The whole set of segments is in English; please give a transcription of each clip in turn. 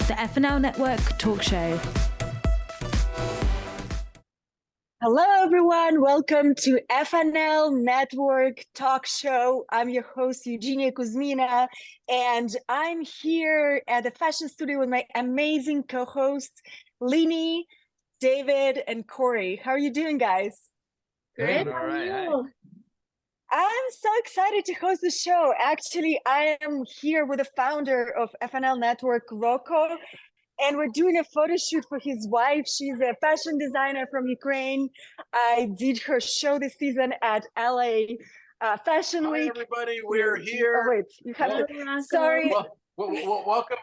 the FNL Network talk show. Hello, everyone. Welcome to FNL Network talk show. I'm your host, Eugenia Kuzmina, and I'm here at the fashion studio with my amazing co-hosts, Linni, David, and Cory. How are you doing, guys? Great. All right. I'm so excited to host the show. Actually, I am here with the founder of FNL Network, Rocco, and we're doing a photo shoot for his wife. She's a fashion designer from Ukraine. I did her show this season at LA Fashion Week. Hi, everybody. We're here. Oh, wait, you have to. Sorry. Welcome. It's a little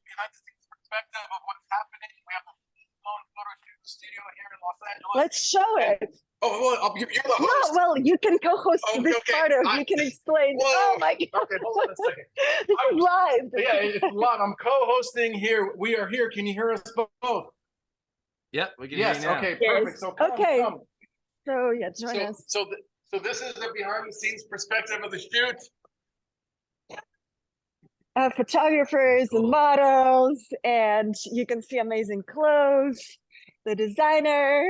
behind the scenes perspective of what's happening. We have a full-blown photo shoot studio here in Los Angeles. Let's show it. Oh, well, you're the host. No, well, you can co-host this okay. part of. You can explain. Whoa. Oh my God. Okay, hold on a second. This is live. Yeah, it's live. I'm co-hosting here. We are here. Can you hear us both? Yep, we can Yes. hear you now. Okay. Yes. Perfect. So come, Okay. come. So yeah, join us. So this is the behind-the-scenes perspective of the shoot. Photographers and models, and you can see amazing clothes, the designer.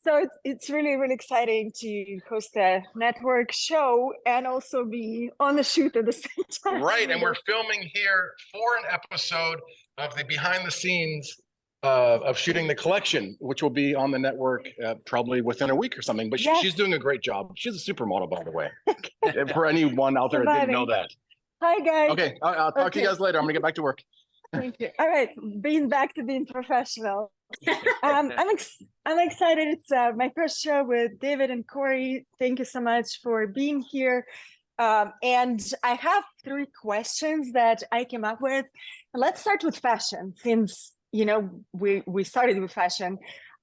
So it's really, really exciting to host a network show and also be on the shoot at the same time. Right, and we're filming here for an episode of the behind the scenes of shooting the collection, which will be on the network probably within a week or something. But Yes. she's doing a great job. She's a supermodel, by the way. For anyone out there that didn't know that. Hi guys. Okay, I'll talk to you guys later. I'm gonna get back to work. Thank you. All right, back to being professional. I'm excited. It's my first show with David and Cory. Thank you so much for being here. And I have 3 questions that I came up with. Let's start with fashion, since we started with fashion.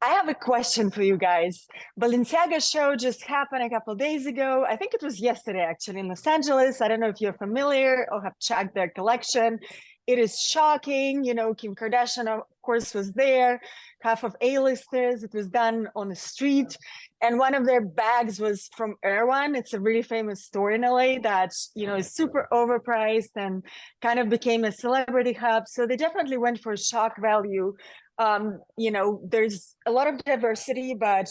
I have a question for you guys. Balenciaga show just happened a couple of days ago. I think it was yesterday, actually, in Los Angeles. I don't know if you're familiar or have checked their collection. It is shocking. Kim Kardashian, of course, was there. Half of A-listers. It was done on the street. And one of their bags was from Erewhon. It's a really famous store in LA that, is super overpriced and kind of became a celebrity hub. So they definitely went for shock value. There's a lot of diversity, but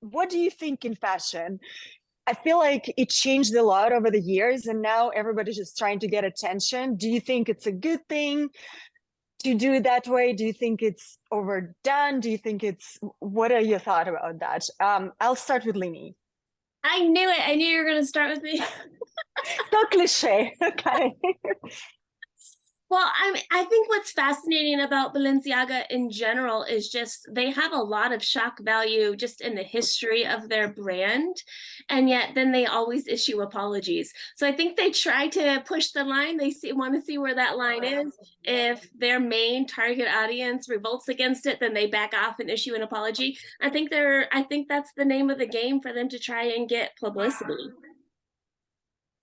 what do you think in fashion? I feel like it changed a lot over the years, and now everybody's just trying to get attention. Do you think it's a good thing to do it that way? Do you think it's overdone? What are your thoughts about that? I'll start with Linni. I knew it. I knew you were going to start with me. So cliche. Okay. Well, I think what's fascinating about Balenciaga in general is just they have a lot of shock value just in the history of their brand, and yet then they always issue apologies. So I think they try to push the line. They want to see where that line is. If their main target audience revolts against it, then they back off and issue an apology. I think that's the name of the game for them to try and get publicity.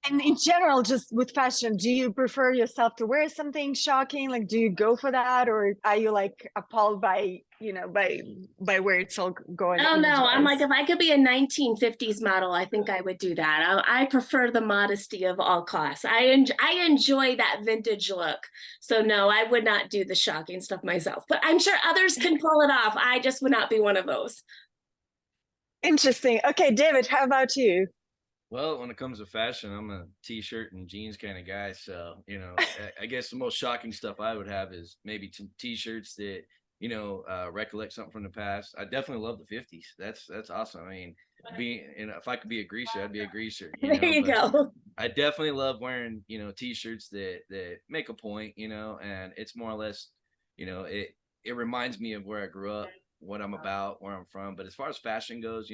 And in general, just with fashion, do you prefer yourself to wear something shocking? Like, do you go for that, or are you like appalled by where it's all going? Oh no, I'm like, if I could be a 1950s model, I think I would do that. I prefer the modesty of all costs. I enjoy that vintage look. So no, I would not do the shocking stuff myself, but I'm sure others can pull it off. I just would not be one of those. Interesting. Okay, David, how about you? Well, when it comes to fashion, I'm a t-shirt and jeans kind of guy. So, I guess the most shocking stuff I would have is maybe some t-shirts that, recollect something from the past. I definitely love the 50s. That's awesome. I mean, if I could be a greaser, I'd be a greaser. There you go. I definitely love wearing, t-shirts that make a point, and it's more or less, it reminds me of where I grew up, what I'm about, where I'm from. But as far as fashion goes,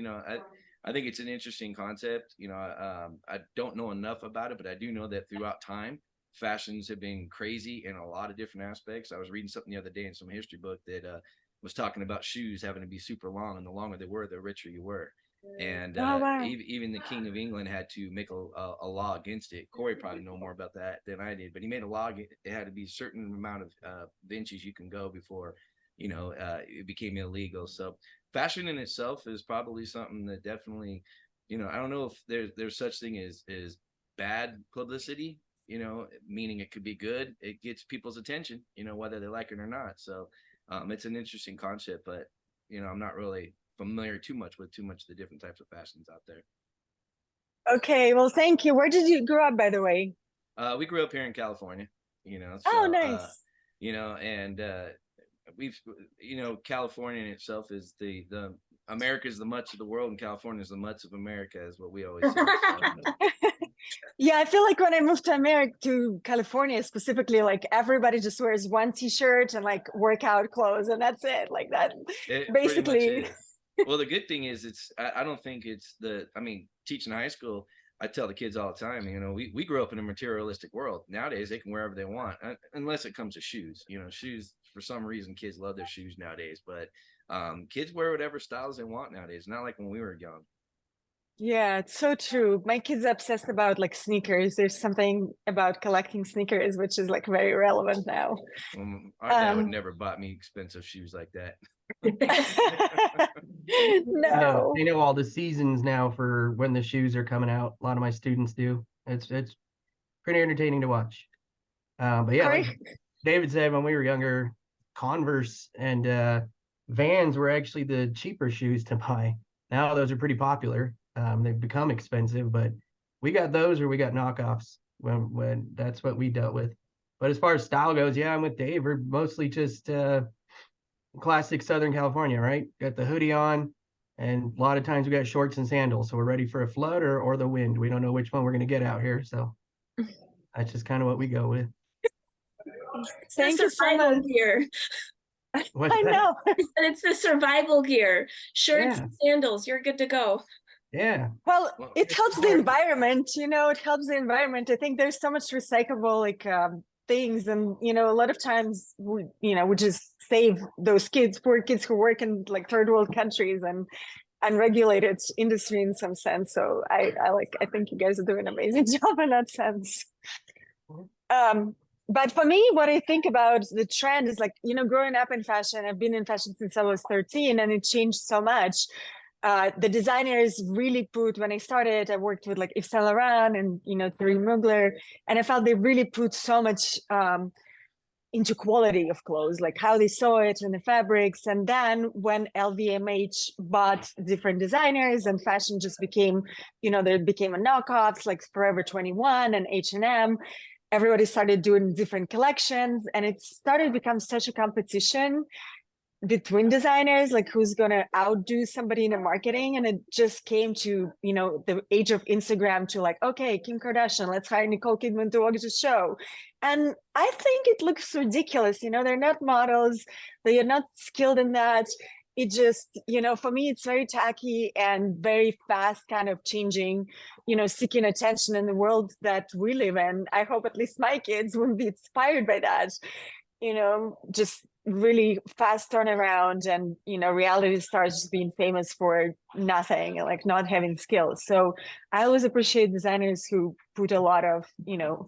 I think it's an interesting concept. I don't know enough about it, but I do know that throughout time, fashions have been crazy in a lot of different aspects. I was reading something the other day in some history book that was talking about shoes having to be super long, and the longer they were, the richer you were. And wow. even the King of England had to make a law against it. Cory probably know more about that than I did, but he made a law. It had to be a certain amount of inches you can go before, it became illegal. So fashion in itself is probably something that definitely, I don't know if there's such thing as bad publicity, meaning it could be good. It gets people's attention, whether they like it or not. So it's an interesting concept, but I'm not really familiar too much of the different types of fashions out there. Okay, well, thank you. Where did you grow up, by the way? We grew up here in California, so, oh, nice. And we've, California in itself is the America is the mutts of the world, and California is the mutts of America, is what we always say. So, yeah, I feel like when I moved to California specifically, like everybody just wears one t-shirt and like workout clothes, and that's it. Like that, basically. Well, the good thing is I don't think it's teaching high school, I tell the kids all the time, we grew up in a materialistic world. Nowadays, they can wear whatever they want, unless it comes to shoes. Shoes, for some reason, kids love their shoes nowadays. But kids wear whatever styles they want nowadays. Not like when we were young. Yeah, it's so true. My kids are obsessed about like sneakers. There's something about collecting sneakers, which is like very relevant now. Our dad would never bought me expensive shoes like that. No, they know all the seasons now for when the shoes are coming out. A lot of my students do. It's pretty entertaining to watch. But yeah, like David said, when we were younger, Converse and Vans were actually the cheaper shoes to buy. Now those are pretty popular. They've become expensive, but we got those or we got knockoffs when that's what we dealt with. But as far as style goes, yeah, I'm with Dave. We're mostly just classic Southern California, right? Got the hoodie on, and a lot of times we got shorts and sandals, so we're ready for a flood or the wind. We don't know which one we're going to get out here, so that's just kind of what we go with. Thank you so much. Gear. I know. It's the survival gear. Shirts and sandals, you're good to go. Yeah. Well, it helps the environment, it helps the environment. I think there's so much recyclable things, and a lot of times we just save those poor kids who work in like third world countries and unregulated industry in some sense. So I think you guys are doing an amazing job in that sense. But for me, what I think about the trend is like, growing up in fashion, I've been in fashion since I was 13, and it changed so much. The designers really when I started, I worked with like Yves Saint Laurent and, Thierry Mugler, and I felt they really put so much into quality of clothes, like how they saw it in the fabrics. And then when LVMH bought different designers and fashion just became, there became a knockoffs like Forever 21 and H&M, everybody started doing different collections, and it started to become such a competition between designers, like who's gonna outdo somebody in the marketing. And it just came to the age of Instagram to like, okay, Kim Kardashian, let's hire Nicole Kidman to watch the show. And I think it looks ridiculous. They're not models, they are not skilled in that. It just, for me, it's very tacky and very fast kind of changing, seeking attention in the world that we live in. I hope at least my kids wouldn't be inspired by that. Just really fast turnaround, and reality stars just being famous for nothing and like not having skills. So I always appreciate designers who put a lot of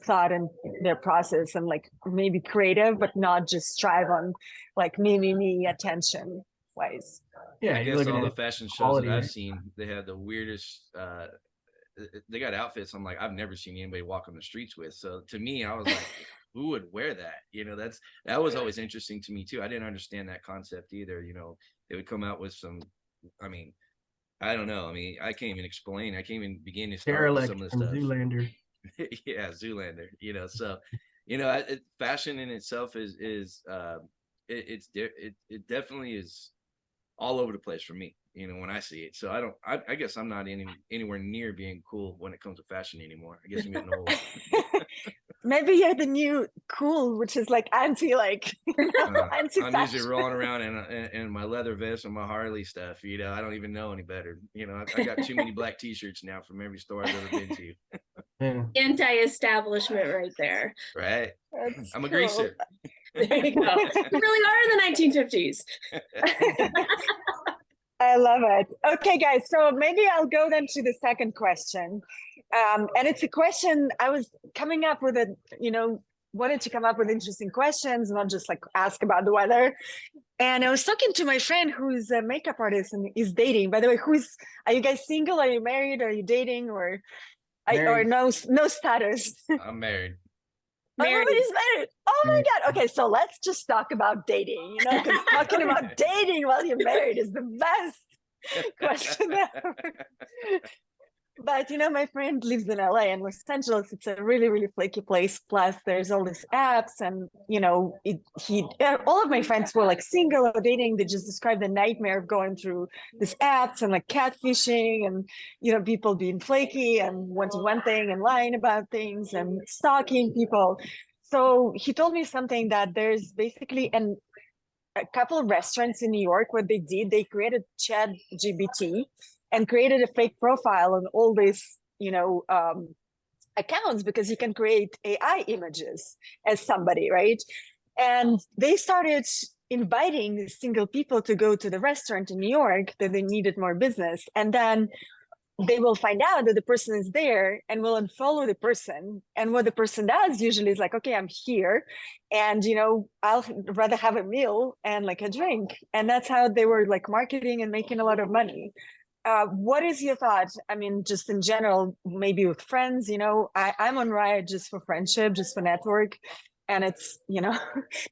thought in their process and like maybe creative, but not just strive on like me attention wise. Yeah, I guess all the fashion shows that I've seen, they had the weirdest they got outfits I'm like, I've never seen anybody walk on the streets with. So to me, I was like, who would wear that? That was always interesting to me too. I didn't understand that concept either. They would come out with some, I don't know. I can't even explain. I can't even begin to start with some of the stuff. Zoolander. Yeah, Zoolander. So, fashion in itself is it definitely is all over the place for me. When I see it. So I guess I'm not anywhere near being cool when it comes to fashion anymore. I guess I'm getting old. Maybe you're the new cool, which is like anti anti-fashion. I'm usually rolling around in my leather vest and my Harley stuff. I don't even know any better. I got too many black t-shirts now from every store I've ever been to. Yeah. Anti-establishment right there. Right. That's I'm a cool. greaser. There you go. You really are in the 1950s. I love it. Okay, guys. So maybe I'll go then to the second question. And it's a question I was coming up with wanted to come up with interesting questions, not just like ask about the weather. And I was talking to my friend who's a makeup artist and is dating. By the way, are you guys single? Are you married? Are you dating? Or no status? I'm married. Married. Everybody's married. Oh my God. Okay, so let's just talk about dating, because talking about dating while you're married is the best question ever. But my friend lives in LA and Los Angeles. It's a really, really flaky place. Plus, there's all these apps, and all of my friends were like single or dating. They just described the nightmare of going through these apps and like catfishing, and people being flaky and wanting one thing and lying about things and stalking people. So he told me something that there's basically a couple of restaurants in New York. What they did, they created ChatGPT and created a fake profile on all these, accounts, because you can create AI images as somebody, right? And they started inviting single people to go to the restaurant in New York that they needed more business. And then they will find out that the person is there and will unfollow the person. And what the person does usually is like, okay, I'm here, and I'll rather have a meal and like a drink. And that's how they were like marketing and making a lot of money. What is your thought? I mean, just in general, maybe with friends, I'm on Riot just for friendship, just for network. And it's,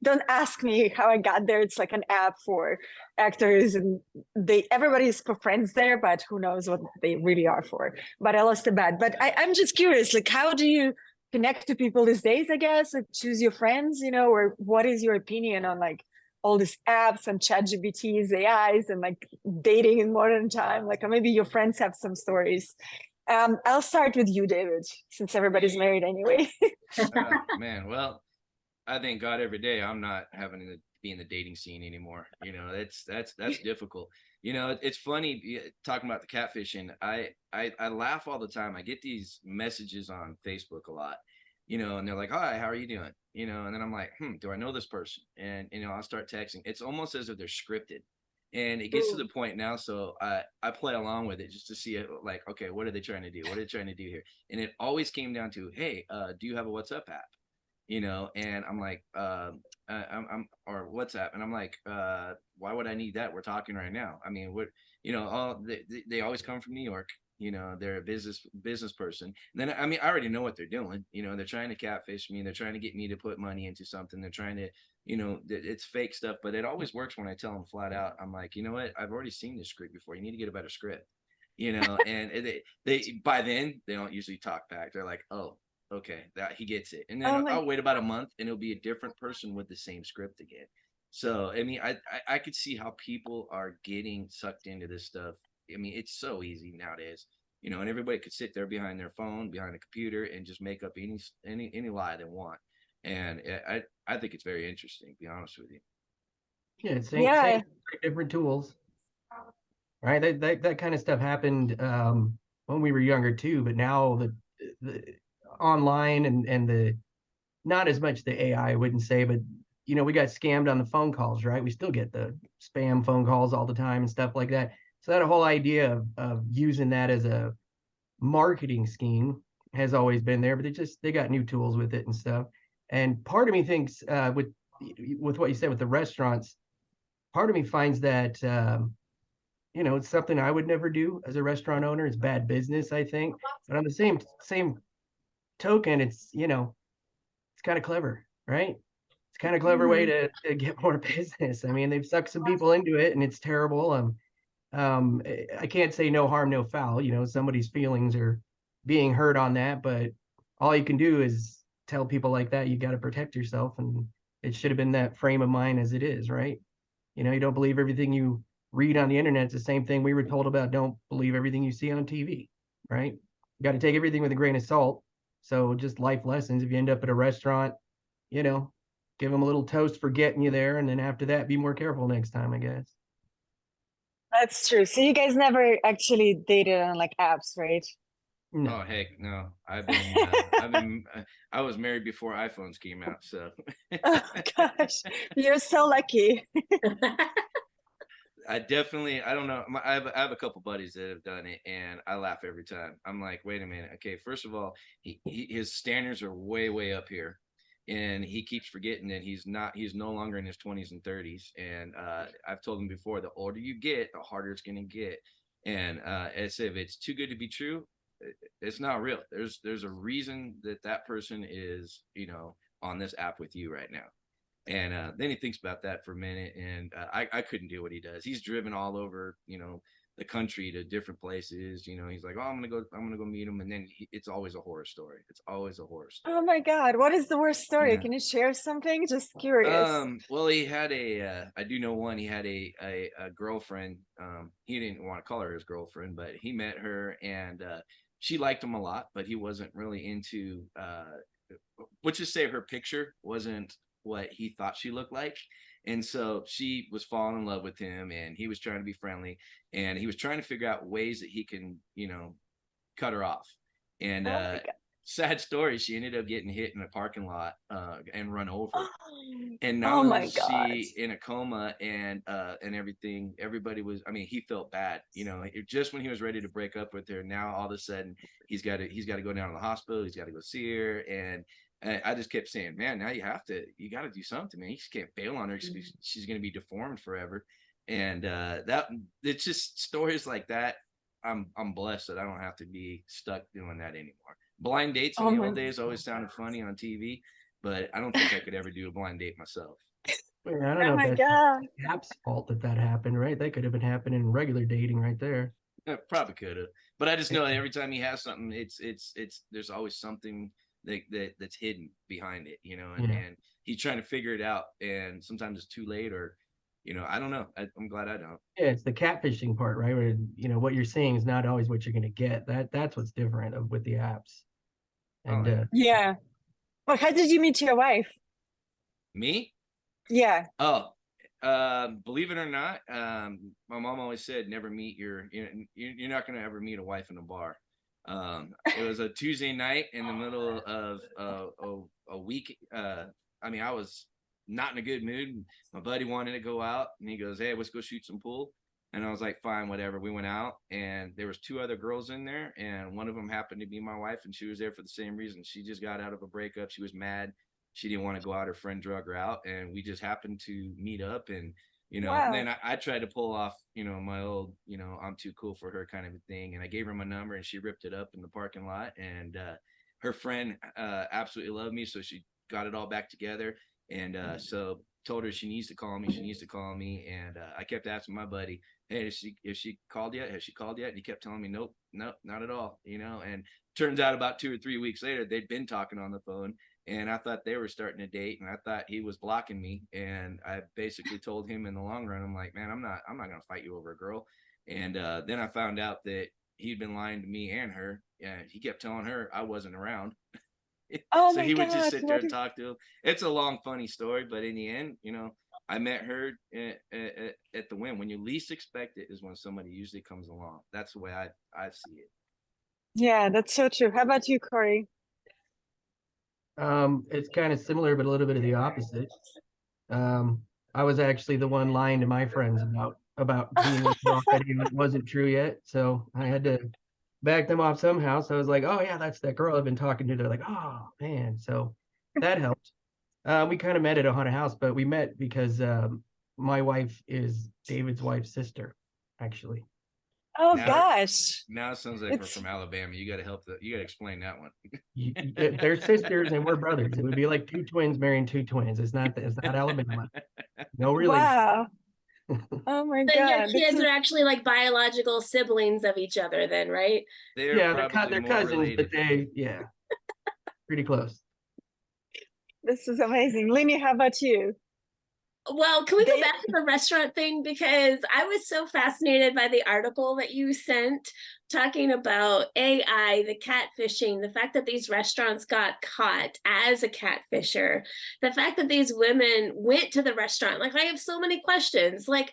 don't ask me how I got there. It's like an app for actors, and everybody's for friends there, but who knows what they really are for. But I lost the bet. But I'm just curious, like, how do you connect to people these days, I guess, like choose your friends, or what is your opinion on like all these apps and ChatGPTs, AIs, and like dating in modern time? Like, or maybe your friends have some stories. I'll start with you, David, since everybody's married anyway. Man, well, I thank God every day I'm not having to be in the dating scene anymore. That's difficult. It's funny talking about the catfishing. I laugh all the time. I get these messages on Facebook a lot, and they're like, "Hi, how are you doing?" And then I'm like, do I know this person? And I'll start texting. It's almost as if they're scripted. And it gets to the point now, so I play along with it just to see it, like, okay, what are they trying to do? What are they trying to do here? And it always came down to, hey, do you have a WhatsApp app? And I'm like, I'm or WhatsApp, and I'm like, why would I need that? We're talking right now. I mean, what, they always come from New York. They're a business person. And then, I mean, I already know what they're doing. They're trying to catfish me. They're trying to get me to put money into something. They're trying to, it's fake stuff, but it always works when I tell them flat out. I'm like, you know what? I've already seen this script before. You need to get a better script, and they by then they don't usually talk back. They're like, oh, okay, that he gets it. And then I'll wait about a month and it'll be a different person with the same script again. So, I mean, I could see how people are getting sucked into this stuff. I mean, it's so easy nowadays, and everybody could sit there behind their phone, behind a computer, and just make up any lie they want. And I think it's very interesting, to be honest with you. Yeah, same different tools, right? That kind of stuff happened when we were younger too, but now the online and the not as much the AI, I wouldn't say, but we got scammed on the phone calls, right? We still get the spam phone calls all the time and stuff like that. So that whole idea of using that as a marketing scheme has always been there, but they got new tools with it and stuff. And part of me thinks with what you said with the restaurants, part of me finds that it's something I would never do as a restaurant owner. It's bad business, I think. But on the same token, it's kind of clever, right? It's kind of clever way to get more business. I mean, they've sucked some people into it, and it's terrible. I can't say no harm, no foul. Somebody's feelings are being hurt on that, but all you can do is tell people like that you got to protect yourself, and it should have been that frame of mind as it is, right? You don't believe everything you read on the internet. It's the same thing we were told about. Don't believe everything you see on TV, right? You got to take everything with a grain of salt. So just life lessons. If you end up at a restaurant, give them a little toast for getting you there, and then after that, be more careful next time, I guess. That's true. So you guys never actually dated on like apps, right? No. Oh heck no! I was married before iPhones came out, so. Oh gosh, you're so lucky. I don't know. I have a couple buddies that have done it, and I laugh every time. I'm like, wait a minute. Okay, first of all, his standards are way up here, and he keeps forgetting that he's no longer in his 20s and 30s. And I've told him before, the older you get, the harder it's going to get. And as if it's too good to be true, it's not real. There's a reason that person is, on this app with you right now. And then he thinks about that for a minute, and I couldn't do what he does. He's driven all over, the country to different places. He's like, oh, I'm gonna go meet him, and then it's always a horror story. It's always a horror story. Oh my God, what is the worst story? Can you share something? Just curious. Well, he had I do know one. He had a girlfriend. He didn't want to call her his girlfriend, but he met her, and she liked him a lot, but he wasn't really into. Let's just say her picture wasn't what he thought she looked like. And so she was falling in love with him, and he was trying to be friendly, and he was trying to figure out ways that he can, cut her off. And sad story, she ended up getting hit in a parking lot and run over. And now she in a coma and everything. Everybody was, he felt bad, just when he was ready to break up with her. Now all of a sudden he's got to go down to the hospital. He's got to go see her. And I just kept saying, man, now you got to do something, man. You just can't bail on her. She's going to be deformed forever. And it's just stories like that. I'm blessed that I don't have to be stuck doing that anymore. Blind dates in the old days always sounded funny on TV, but I don't think I could ever do a blind date myself. I don't know if that's the app's fault that happened, right? That could have been happening in regular dating right there. Probably could have, but I just know that every time he has something, it's there's always something that's hidden behind it, and he's trying to figure it out, and sometimes it's too late, or I don't know. I'm glad I don't. Yeah, it's the catfishing part, right? Where what you're seeing is not always what you're going to get. That's what's different with the apps. And yeah. Well, how did you meet your wife? Me? Yeah. Oh, believe it or not, my mom always said never meet you're not going to ever meet a wife in a bar. It was a Tuesday night in the middle of a week. I was not in a good mood. My buddy wanted to go out, and he goes, hey, let's go shoot some pool. And I was like, fine, whatever. We went out, and there was 2 other girls in there, and one of them happened to be my wife, and she was there for the same reason. She just got out of a breakup. She was mad. She didn't want to go out. Her friend drug her out, and we just happened to meet up. And and then I tried to pull off my old I'm too cool for her kind of a thing, and I gave her my number, and she ripped it up in the parking lot. And her friend absolutely loved me, so she got it all back together. And so told her she needs to call me. And I kept asking my buddy, hey, has she called yet? Has she called yet? And he kept telling me, nope, not at all. And turns out about 2 or 3 weeks later, they'd been talking on the phone, and I thought they were starting to date, and I thought he was blocking me. And I basically told him in the long run, I'm like, man, I'm not going to fight you over a girl. And then I found out that he'd been lying to me and her, and he kept telling her I wasn't around. So he would just sit there and talk to him. It's a long, funny story, but in the end, I met her at the whim. When you least expect it is when somebody usually comes along. That's the way I see it. Yeah, that's so true. How about you, Cory? It's kind of similar, but a little bit of the opposite. I was actually the one lying to my friends about being with her already, and it wasn't true yet. So I had to back them off somehow. So I was like, oh yeah, that's that girl I've been talking to. They're like, oh man. So that helped. We kind of met at a haunted house, but we met because my wife is David's wife's sister, actually. Oh gosh. Now it sounds like we're from Alabama. You got to explain that one. They're sisters and we're brothers. It would be like 2 twins marrying 2 twins. It's not Alabama. No relation. Wow. Oh my God. Then your kids are actually like biological siblings of each other then, right? They're cousins, related. But pretty close. This is amazing. Linni, how about you? Well, can we go back to the restaurant thing? Because I was so fascinated by the article that you sent talking about AI, the catfishing, the fact that these restaurants got caught as a catfisher, the fact that these women went to the restaurant. Like, I have so many questions. Like,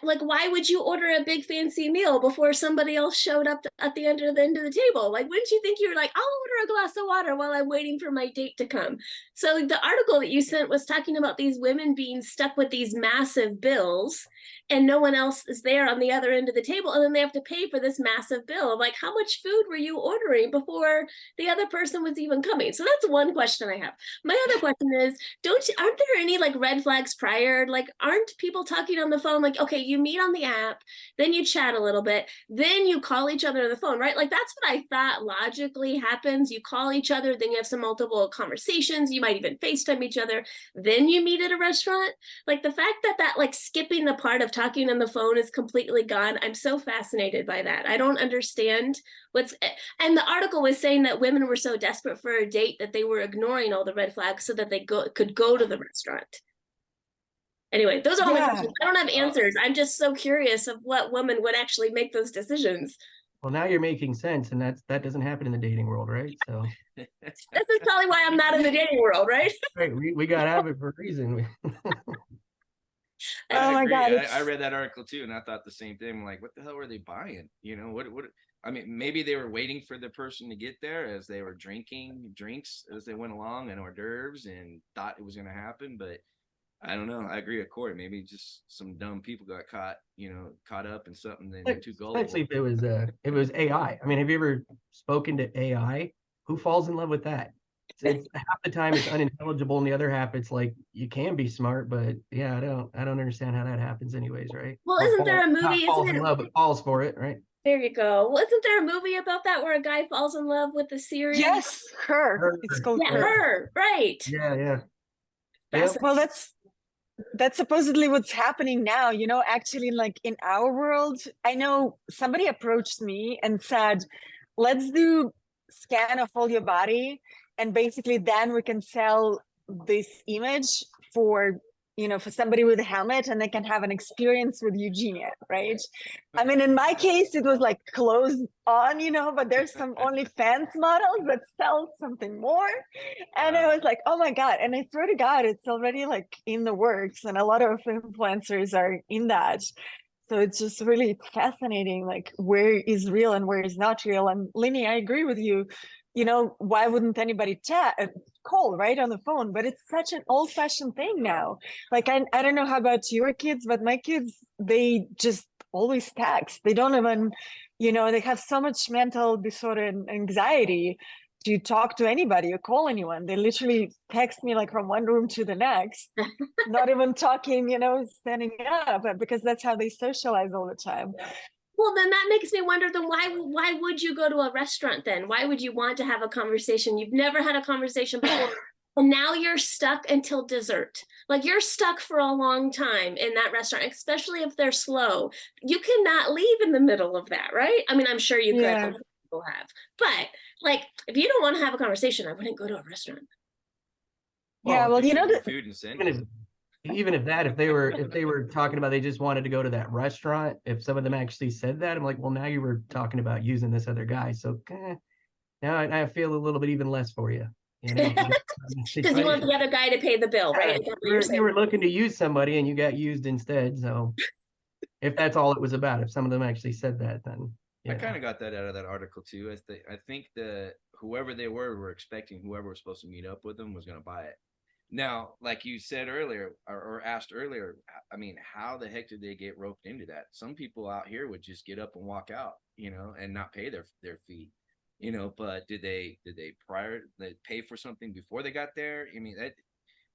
why would you order a big fancy meal before somebody else showed up at the end of the table? Like, wouldn't you think you were like, I'll order a glass of water while I'm waiting for my date to come? So the article that you sent was talking about these women being stuck with these massive bills and no one else is there on the other end of the table. And then they have to pay for this massive bill of like, how much food were you ordering before the other person was even coming? So that's one question I have. My other question is, aren't there any like red flags prior? Like, aren't people talking on the phone like, okay, you meet on the app, then you chat a little bit, then you call each other on the phone, right? Like that's what I thought logically happens. You call each other, then you have some multiple conversations. You might even FaceTime each other. Then you meet at a restaurant. Like the fact that like skipping the part of talking on the phone is completely gone. I'm so fascinated by that. I don't understand and the article was saying that women were so desperate for a date that they were ignoring all the red flags so that they could go to the restaurant. Anyway, those are all my questions. I don't have answers. I'm just so curious of what woman would actually make those decisions. Well, now you're making sense, and that doesn't happen in the dating world, right? So this is probably why I'm not in the dating world, right? right, we got out of it for a reason. Oh my God, I read that article too, and I thought the same thing. I'm like, what the hell were they buying? You know, what? I mean, maybe they were waiting for the person to get there as they were drinking drinks as they went along and hors d'oeuvres and thought it was going to happen. But I don't know. I agree with Cory. Maybe just some dumb people got caught up in something that they're too gullible. Especially if it was AI. I mean, have you ever spoken to AI? Who falls in love with that? It's half the time it's unintelligible, and the other half it's like you can be smart, but yeah, I don't understand how that happens, anyways, right? Well, isn't there a movie? Not falls in love, but falls for it, right? There you go. Well, isn't there a movie about that where a guy falls in love with the Siri? Yes, Her. It's called Yeah, Her. Right. Yeah. Yep. Well, that's supposedly what's happening now. You know, actually, like in our world, I know somebody approached me and said, let's do scan of all your body. And basically then we can sell this image for somebody with a helmet, and they can have an experience with Eugenia, right? I mean, in my case, it was like closed on, but there's some OnlyFans models that sell something more. And I was like, oh my God. And I swear to God, it's already like in the works, and a lot of influencers are in that. So it's just really fascinating, like where is real and where is not real. And Linni, I agree with you. Why wouldn't anybody call right on the phone? But it's such an old-fashioned thing now. Like, I don't know how about your kids, but my kids, they just always text. They don't even, they have so much mental disorder and anxiety to talk to anybody or call anyone. They literally text me like from one room to the next, not even talking, standing up, because that's how they socialize all the time. Well, then that makes me wonder, then why would you go to a restaurant then? Why would you want to have a conversation? You've never had a conversation before. And now you're stuck until dessert. Like you're stuck for a long time in that restaurant, especially if they're slow. You cannot leave in the middle of that, right? I mean, I'm sure you could, yeah. People have. But like, if you don't want to have a conversation, I wouldn't go to a restaurant. Yeah, well, the food and even if they were talking about they just wanted to go to that restaurant, if some of them actually said that, I'm like, well, now you were talking about using this other guy, so now I feel a little bit even less for you. Because you want the other guy to pay the bill, right? You were looking to use somebody and you got used instead. So if that's all it was about, if some of them actually said that, then I kind of got that out of that article too. I think that whoever they were expecting whoever was supposed to meet up with them was going to buy it. Now, like you said earlier, or asked earlier, I mean, how the heck did they get roped into that? Some people out here would just get up and walk out, and not pay their fee, but did they pay for something before they got there? I mean,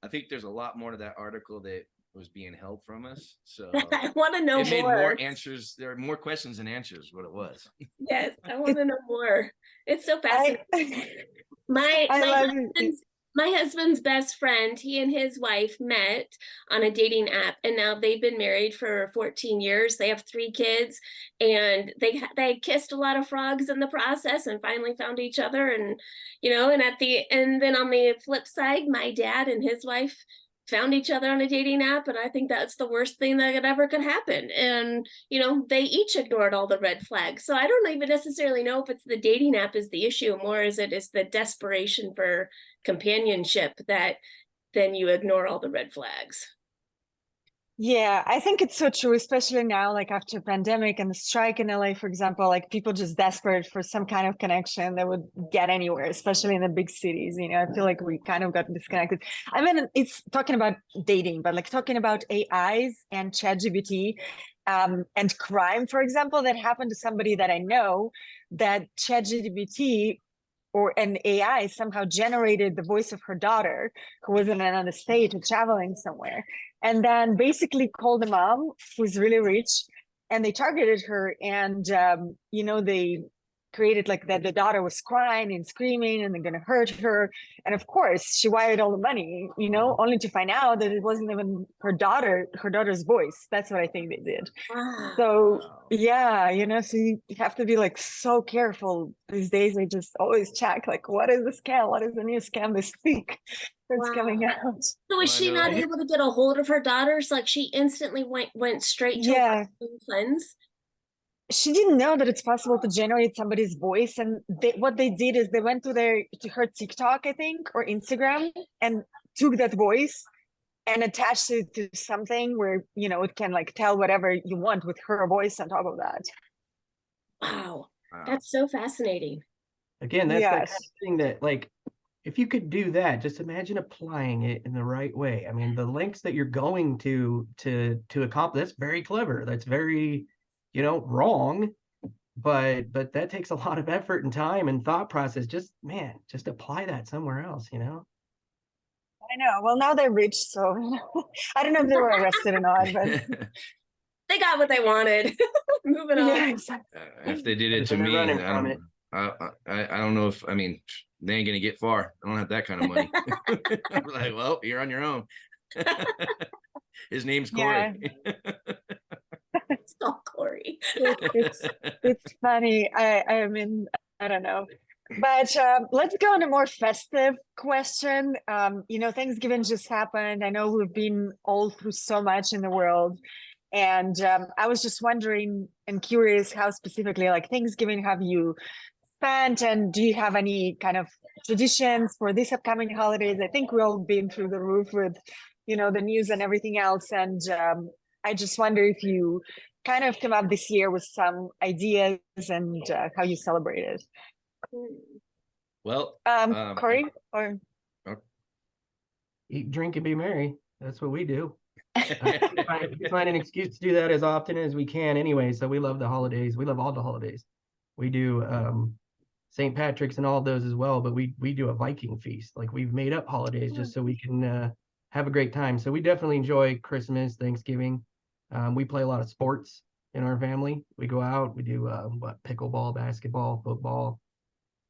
I think there's a lot more to that article that was being held from us. So I want to know more. It made more answers. There are more questions than answers, what it was. Yes, I want to know more. It's so fascinating. My husband's best friend, he and his wife met on a dating app, and now they've been married for 14 years. They have 3 kids, and they kissed a lot of frogs in the process and finally found each other. And, and then on the flip side, my dad and his wife found each other on a dating app, and I think that's the worst thing that ever could happen. And they each ignored all the red flags. So I don't even necessarily know if it's the dating app is the issue, more as it is the desperation for companionship that then you ignore all the red flags. Yeah, I think it's so true, especially now, like after pandemic and the strike in LA, for example, like people just desperate for some kind of connection that would get anywhere, especially in the big cities. I feel like we kind of got disconnected. I mean, it's talking about dating, but like talking about AIs and ChatGPT and crime, for example, that happened to somebody that I know, that ChatGPT or an AI somehow generated the voice of her daughter, who was on another state or traveling somewhere, and then basically called the mom, who's really rich, and they targeted her. And they created like that the daughter was crying and screaming and they're going to hurt her, and of course she wired all the money, only to find out that it wasn't even her daughter's voice. That's what I think they did. Wow. So yeah, so you have to be like so careful these days. I just always check like, what is the scam, what is the new scam this week that's coming out. So was she not able to get a hold of her daughters? Like she instantly went straight to her friends? She didn't know that it's possible to generate somebody's voice, and what they did is they went to her TikTok, I think, or Instagram, and took that voice and attached it to something where it can like tell whatever you want with her voice on top of that. Wow, that's so fascinating. Again, that's the kind of thing that, like, if you could do that, just imagine applying it in the right way. I mean, the lengths that you're going to accomplish, that's very clever. That's very wrong, but that takes a lot of effort and time and thought process. Just apply that somewhere else. I know. Well, now they're rich, so I don't know if they were arrested or not, but they got what they wanted. Moving on. Yeah, exactly. If they did it to me, I don't know if, they ain't gonna get far. I don't have that kind of money. I'm like, well, you're on your own. His name's Cory. It's not Cory. It's funny. I don't know. But let's go on a more festive question. Thanksgiving just happened. I know we've been all through so much in the world. And I was just wondering and curious how specifically, like, Thanksgiving have you spent, and do you have any kind of traditions for these upcoming holidays? I think we've all been through the roof with, the news and everything else. And I just wonder if you kind of come up this year with some ideas and how you celebrated. Well, Cory, or eat, drink, and be merry. That's what we do. We find an excuse to do that as often as we can anyway. So we love the holidays. We love all the holidays. We do St. Patrick's and all of those as well, but we do a Viking feast. Like, we've made up holidays just so we can have a great time. So we definitely enjoy Christmas, Thanksgiving. We play a lot of sports in our family. We go out, we do pickleball, basketball, football.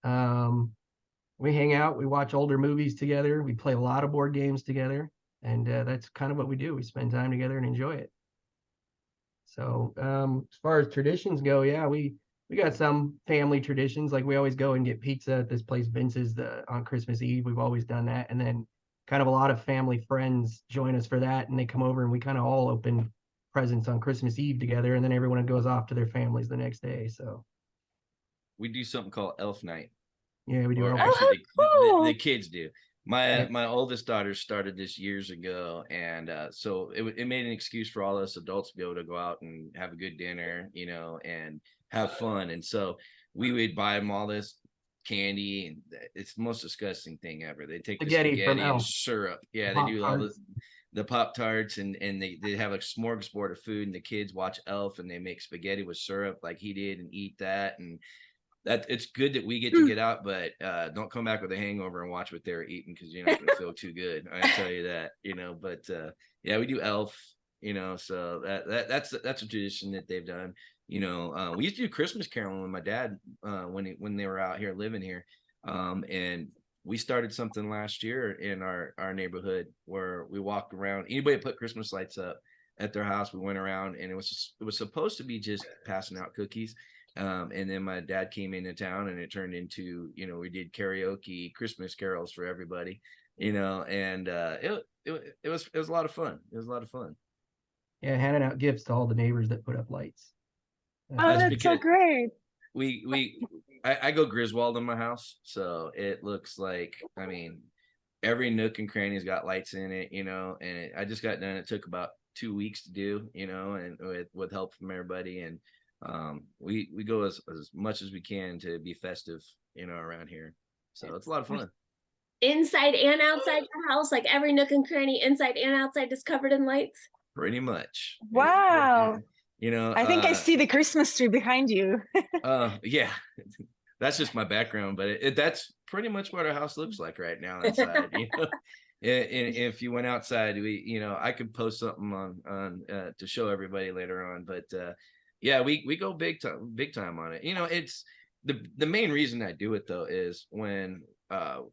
We hang out, we watch older movies together, we play a lot of board games together, and that's kind of what we do. We spend time together and enjoy it. So as far as traditions go, we got some family traditions. Like, we always go and get pizza at this place, Vince's, on Christmas Eve. We've always done that. And then kind of a lot of family friends join us for that, and they come over and we kind of all open presents on Christmas Eve together, and then everyone goes off to their families the next day. So we do something called Elf Night. Yeah, we do. Actually, the kids do. My oldest daughter started this years ago, and so it made an excuse for all us adults to be able to go out and have a good dinner, and have fun. And so we would buy them all this candy, and it's the most disgusting thing ever. They take the spaghetti and syrup. Yeah, they do all the Pop-Tarts, and they have a smorgasbord of food, and the kids watch Elf, and they make spaghetti with syrup like he did and eat that. And that it's good that we get to get out, but don't come back with a hangover and watch what they're eating, because you're not going to feel too good. I tell you that, But we do Elf, so that's a tradition that they've done. We used to do Christmas caroling with my dad when they were out here living here, and we started something last year in our neighborhood where we walked around. Anybody put Christmas lights up at their house, we went around, and it was supposed to be just passing out cookies. And then my dad came into town, and it turned into, we did karaoke Christmas carols for everybody, and it was a lot of fun. It was a lot of fun. Yeah, handing out gifts to all the neighbors that put up lights. That's so great. I go Griswold in my house, so it looks like, every nook and cranny's got lights in it, and I just got done. It took about 2 weeks to do, and with help from everybody. And we go as much as we can to be festive, around here. So it's a lot of fun. Inside and outside your house, like every nook and cranny, inside and outside, is covered in lights. Pretty much. Wow. I think I see the Christmas tree behind you. Yeah. that's just my background, but that's pretty much what our house looks like right now inside. And if you went outside, I could post something on to show everybody later on, but yeah, we go big time on it. It's the main reason I do it though is when I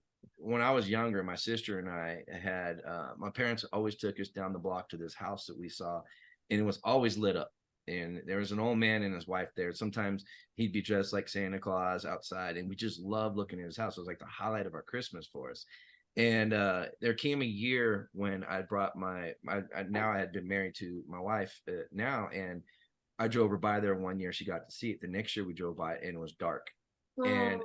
was younger, my sister and I had my parents always took us down the block to this house that we saw, and it was always lit up. And there was an old man and his wife there. Sometimes he'd be dressed like Santa Claus outside, and we just loved looking at his house. It was like the highlight of our Christmas for us. And there came a year when I brought now I had been married to my wife now, and I drove her by there one year. She got to see it. The next year we drove by and it was dark. And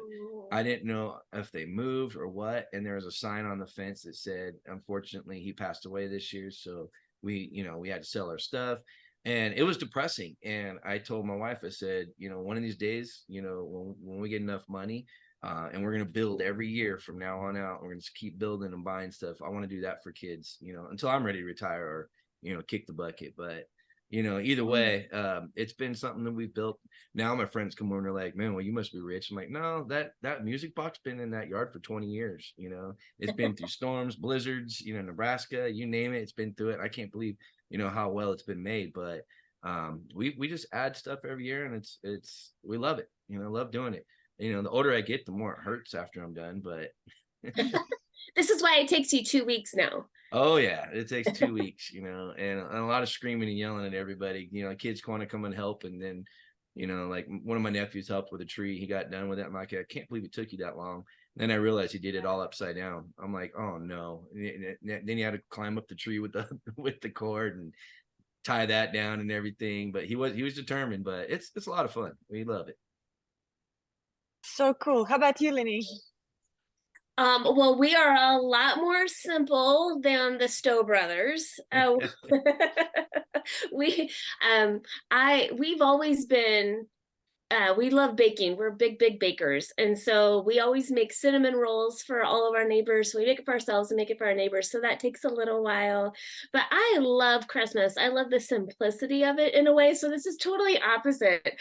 I didn't know if they moved or what. And there was a sign on the fence that said, unfortunately, he passed away this year. So we had to sell our stuff. And it was depressing. And I told my wife, I said, one of these days, when we get enough money, and we're going to build every year from now on out, we're going to just keep building and buying stuff. I want to do that for kids, until I'm ready to retire or, kick the bucket. But, either way, it's been something that we've built. Now my friends come over and they're like, man, well, you must be rich. I'm like, no, that music box been in that yard for 20 years. It's been through storms, blizzards, Nebraska, you name it. It's been through it. I can't believe, how well it's been made, but we just add stuff every year, and we love it. Love doing it. The older I get, the more it hurts after I'm done, but this is why it takes you 2 weeks now. Oh yeah, it takes 2 weeks, and a lot of screaming and yelling at everybody. Kids want to come and help, and then, like one of my nephews helped with a tree. He got done with it. I'm like, I can't believe it took you that long. Then I realized he did it all upside down. I'm like, oh no. Then you had to climb up the tree with the cord and tie that down and everything. But he was determined. But it's a lot of fun. We love it. So cool. How about you, Linni? Well, we are a lot more simple than the Stowe brothers. We've always been, we love baking. We're big bakers. And so we always make cinnamon rolls for all of our neighbors. So we make it for ourselves and make it for our neighbors. So that takes a little while. But I love Christmas. I love the simplicity of it in a way. So this is totally opposite.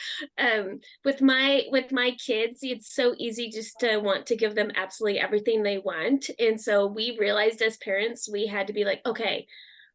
With my kids, it's so easy just to want to give them absolutely everything they want. And so we realized as parents, we had to be like, okay,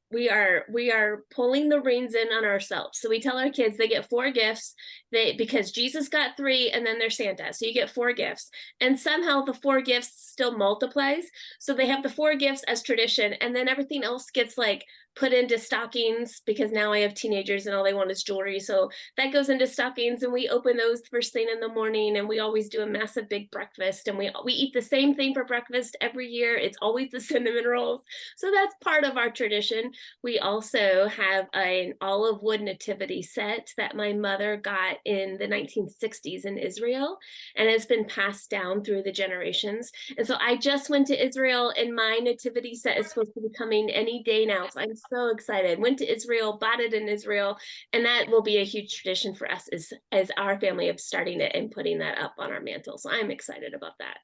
we are pulling the reins in on ourselves. So we tell our kids they get 4 gifts, because Jesus got 3 and then there's Santa. So you get 4 gifts, and somehow the 4 gifts still multiplies. So they have the 4 gifts as tradition, and then everything else gets like put into stockings, because now I have teenagers and all they want is jewelry. So that goes into stockings, and we open those first thing in the morning, and we always do a massive big breakfast, and we eat the same thing for breakfast every year. It's always the cinnamon rolls. So that's part of our tradition. We also have an olive wood nativity set that my mother got in the 1960s in Israel, and it's been passed down through the generations. And so I just went to Israel, and my nativity set is supposed to be coming any day now. So I'm so excited. Went to Israel, bought it in Israel, and that will be a huge tradition for us as our family of starting it and putting that up on our mantle. So I'm excited about that.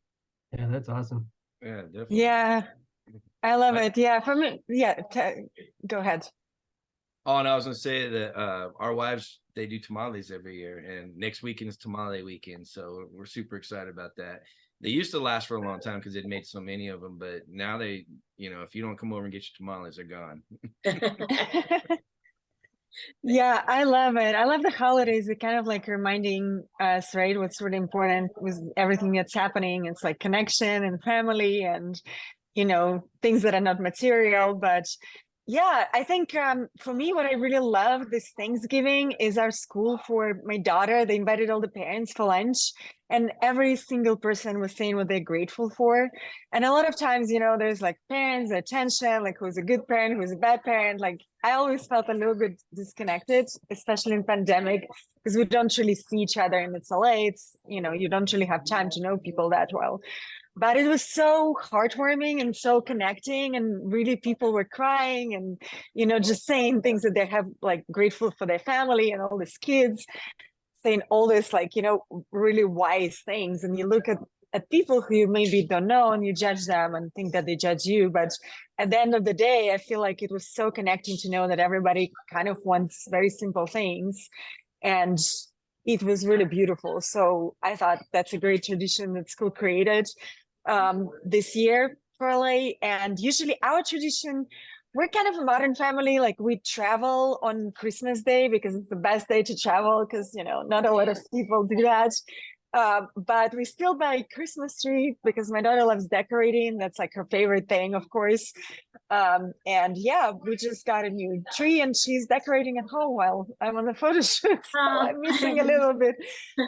Yeah, that's awesome. Yeah, definitely. Yeah, I love it. Yeah, for me, yeah. Go ahead. Oh, and I was gonna say that our wives, they do tamales every year, and next weekend is tamale weekend, so we're super excited about that. They used to last for a long time because they'd made so many of them, but now they, if you don't come over and get your tamales, they're gone. Yeah, I love it. I love the holidays. It kind of like reminding us, right, what's really important with everything that's happening. It's like connection and family and, things that are not material. But yeah, I think for me, what I really love this Thanksgiving is our school for my daughter. They invited all the parents for lunch, and every single person was saying what they're grateful for. And a lot of times, there's like parents, attention, like who's a good parent, who's a bad parent. Like I always felt a little bit disconnected, especially in pandemic, because we don't really see each other, and it's LA. It's, you don't really have time to know people that well. But it was so heartwarming and so connecting, and really people were crying and, just saying things that they have, like grateful for their family and all these kids, saying all this, like, really wise things. And you look at people who you maybe don't know, and you judge them and think that they judge you. But at the end of the day, I feel like it was so connecting to know that everybody kind of wants very simple things. And it was really beautiful. So I thought that's a great tradition that school created this year for LA. And usually our tradition, we're kind of a modern family. Like we travel on Christmas Day because it's the best day to travel because, you know, not a lot of people do that. But we still buy Christmas tree because my daughter loves decorating. That's like her favorite thing, of course. And yeah, we just got a new tree and she's decorating at home while I'm on the photo shoot. So I'm missing a little bit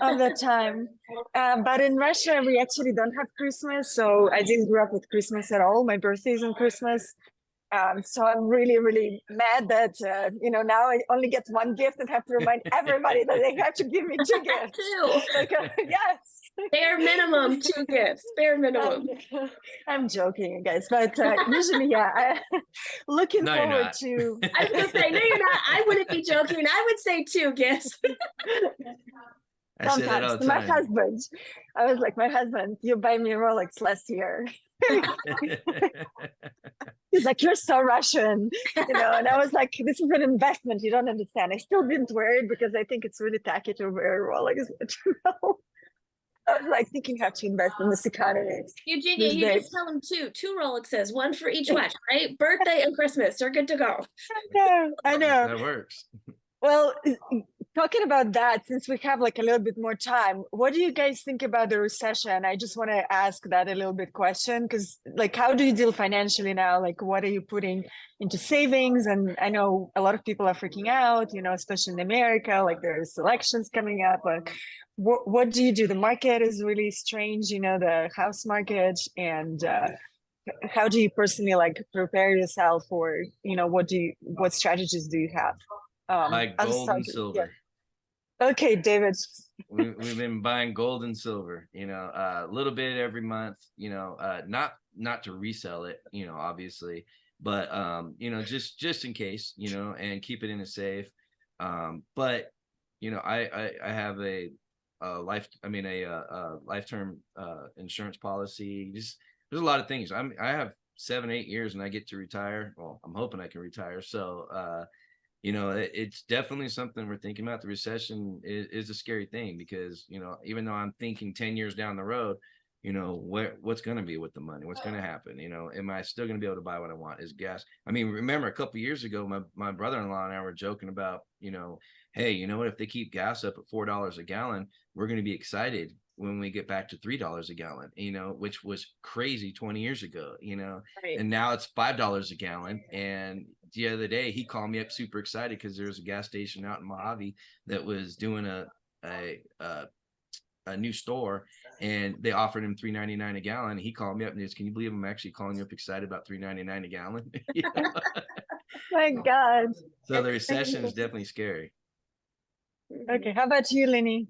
of the time. But in Russia, we actually don't have Christmas. So I didn't grow up with Christmas at all. My birthday is on Christmas. So I'm really, really mad that, you know, now I only get one gift and have to remind everybody that they have to give me two gifts. Like, yes. Bare minimum, 2 gifts, bare minimum. I'm joking, guys, but usually, yeah, looking No, forward to. I was going to say, no, you're not. I wouldn't be joking. I would say 2 gifts. I say that all the My time. husband, I was like, my husband, you buy me a Rolex last year. He's like, you're so Russian, you know, and I was like, this is an investment. You don't understand. I still didn't wear it because I think it's really tacky to wear a Rolex. But, you know, I was like thinking how to invest in this economy. Eugenia, you just tell them 2 Rolexes, 1 for each watch, right? Birthday and Christmas, they're good to go. I know. That works. Well, talking about that, since we have like a little bit more time, what do you guys think about the recession? I just want to ask that a little bit question, because like, how do you deal financially now? Like, what are you putting into savings? And I know a lot of people are freaking out, you know, especially in America, like there's elections coming up. But what do you do? The market is really strange, you know, the house market. And how do you personally like prepare yourself for, you know, what strategies do you have? Like gold and silver. Yeah. Okay, David. We've been buying gold and silver, you know, a little bit every month, you know, not to resell it, you know, obviously, but you know, just in case, you know, and keep it in a safe. But you know, I have a lifetime insurance policy. Just there's a lot of things. I have 7-8 years and I get to retire. Well, I'm hoping I can retire. So you know, it's definitely something we're thinking about. The recession is a scary thing because, you know, even though I'm thinking 10 years down the road, you know, what's going to be with the money? What's going to happen? You know, am I still going to be able to buy what I want? Is gas? I mean, remember a couple of years ago, my brother-in-law and I were joking about, you know, hey, you know what, if they keep gas up at $4 a gallon, we're going to be excited when we get back to $3 a gallon, you know, which was crazy 20 years ago, you know, right. And now it's $5 a gallon. And the other day he called me up super excited because there was a gas station out in Mojave that was doing a new store and they offered him $3.99 a gallon. He called me up and he goes, can you believe I'm actually calling you up excited about $3.99 a gallon? You know? My God. So the recession is definitely scary. Okay. How about you, Linni?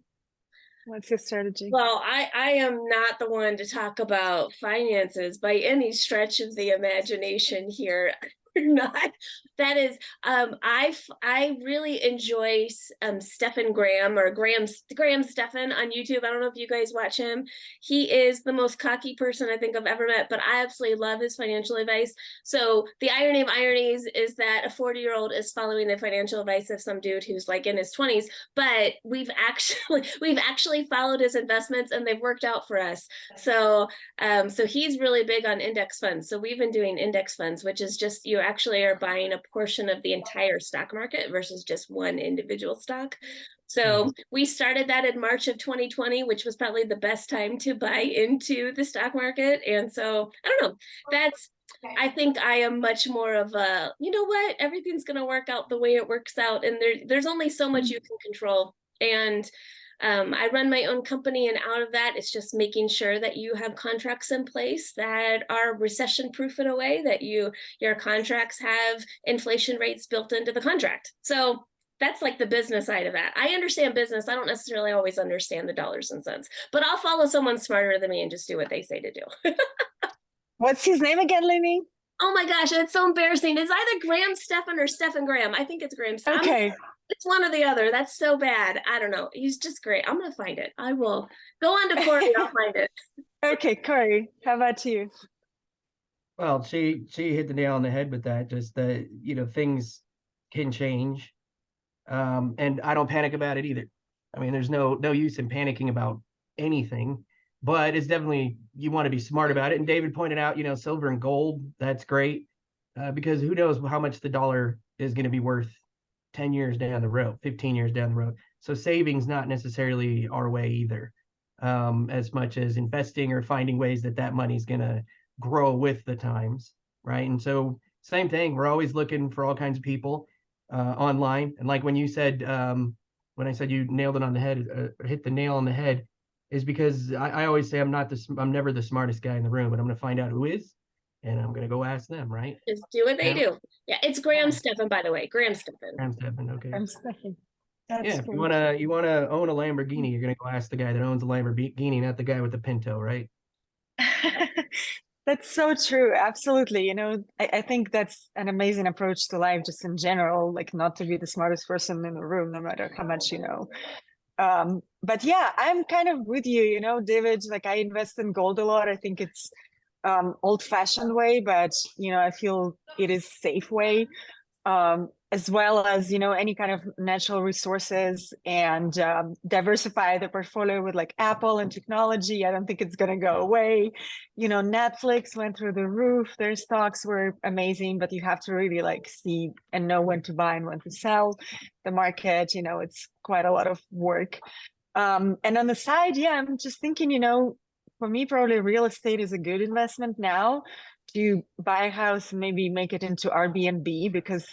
What's your strategy? Well, I am not the one to talk about finances by any stretch of the imagination here. Not. That is, I really enjoy Stephen Graham or Graham Stephan on YouTube. I don't know if you guys watch him. He is the most cocky person I think I've ever met, but I absolutely love his financial advice. So the irony of ironies is that a 40-year-old is following the financial advice of some dude who's like in his 20s, but we've actually followed his investments and they've worked out for us. So so he's really big on index funds. So we've been doing index funds, which is just you actually are buying a portion of the entire stock market versus just one individual stock. So we started that in March of 2020, which was probably the best time to buy into the stock market. And so I don't know, I think I am much more of a, you know what, everything's going to work out the way it works out. And there's only so much you can control. And I run my own company, and out of that, it's just making sure that you have contracts in place that are recession proof in a way that your contracts have inflation rates built into the contract. So that's like the business side of that. I understand business. I don't necessarily always understand the dollars and cents, but I'll follow someone smarter than me and just do what they say to do. What's his name again, Linni? Oh my gosh, it's so embarrassing. It's either Graham Stephan or Stephen Graham. I think it's Graham Stephan. Okay. It's one or the other. That's so bad. I don't know. He's just great. I'm going to find it. I will go on to Cory. I'll find it. Okay, Cory, how about you? Well, she hit the nail on the head with that. Just that, you know, things can change. And I don't panic about it either. I mean, there's no use in panicking about anything, but it's definitely, you want to be smart about it. And David pointed out, silver and gold, that's great, because who knows how much the dollar is going to be worth 10 years down the road, 15 years down the road. So savings not necessarily our way either, as much as investing or finding ways that money is going to grow with the times, right? And so same thing, we're always looking for all kinds of people online. And like when you said, when I said you nailed it on the head, hit the nail on the head, is because I always say I'm never the smartest guy in the room, but I'm going to find out who is, and I'm going to go ask them, right? Just do what they do. Yeah, it's Graham Stephan, by the way. Graham Stephan. Graham Stephan, okay. I'm second. That's Yeah, if great. you wanna own a Lamborghini, you're gonna go ask the guy that owns a Lamborghini, not the guy with the Pinto, right? That's so true. Absolutely. I think that's an amazing approach to life, just in general, like not to be the smartest person in the room, no matter how much you know. But yeah, I'm kind of with you, David, like I invest in gold a lot. I think it's old-fashioned way, but I feel it is safe way. As well as any kind of natural resources, and diversify the portfolio with like Apple and technology. I don't think it's going to go away. Netflix went through the roof. Their stocks were amazing, but you have to really like see and know when to buy and when to sell. The market, it's quite a lot of work. And on the side, yeah, I'm just thinking, for me, probably real estate is a good investment now, to buy a house, maybe make it into Airbnb, because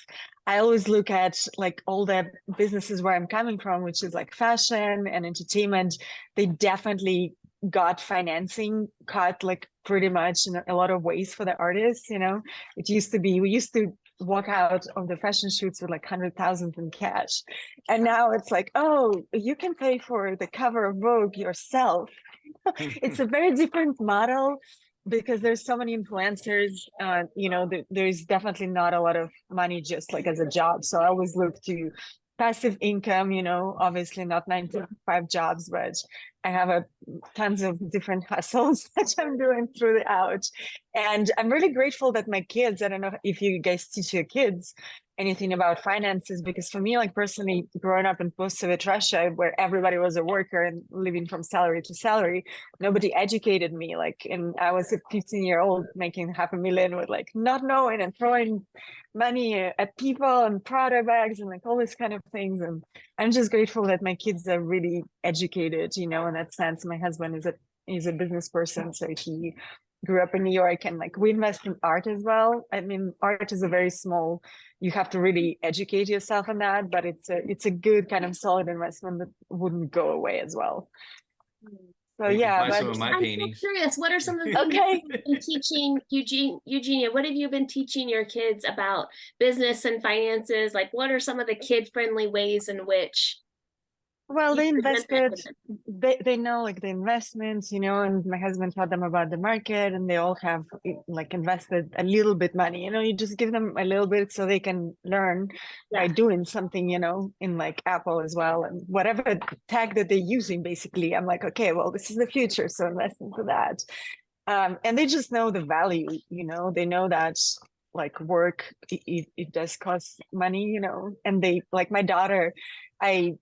I always look at like all the businesses where I'm coming from, which is like fashion and entertainment. They definitely got financing cut like pretty much in a lot of ways for the artists. It used to be, we used to walk out of the fashion shoots with like 100,000 in cash. And now it's like, oh, you can pay for the cover of Vogue yourself. It's a very different model, because there's so many influencers. There's definitely not a lot of money just like as a job. So I always look to passive income, obviously not 9 to 5 jobs, but I have tons of different hustles that I'm doing throughout. And I'm really grateful that my kids, I don't know if you guys teach your kids anything about finances, because for me, like personally, growing up in post-Soviet Russia, where everybody was a worker and living from salary to salary, nobody educated me. And I was a 15-year-old making $500,000 with like not knowing and throwing money at people and Prada bags and like all these kind of things. And I'm just grateful that my kids are really educated, in that sense. My husband is a business person, so he grew up in New York, and like we invest in art as well. I mean, art is a very small, you have to really educate yourself on that, but it's a good kind of solid investment that wouldn't go away as well. So you yeah, buy some of my paintings. So curious, what are some of the things you've been teaching Eugenia? What have you been teaching your kids about business and finances? Like, what are some of the kid-friendly ways in which? Well, they invested, they know like the investments, and my husband taught them about the market, and they all have like invested a little bit money, you just give them a little bit so they can learn by doing something, in like Apple as well, and whatever tech that they're using, basically. I'm like, okay, well, this is the future, so invest into that. And they just know the value, they know that like work, it does cost money, and they, like my daughter, I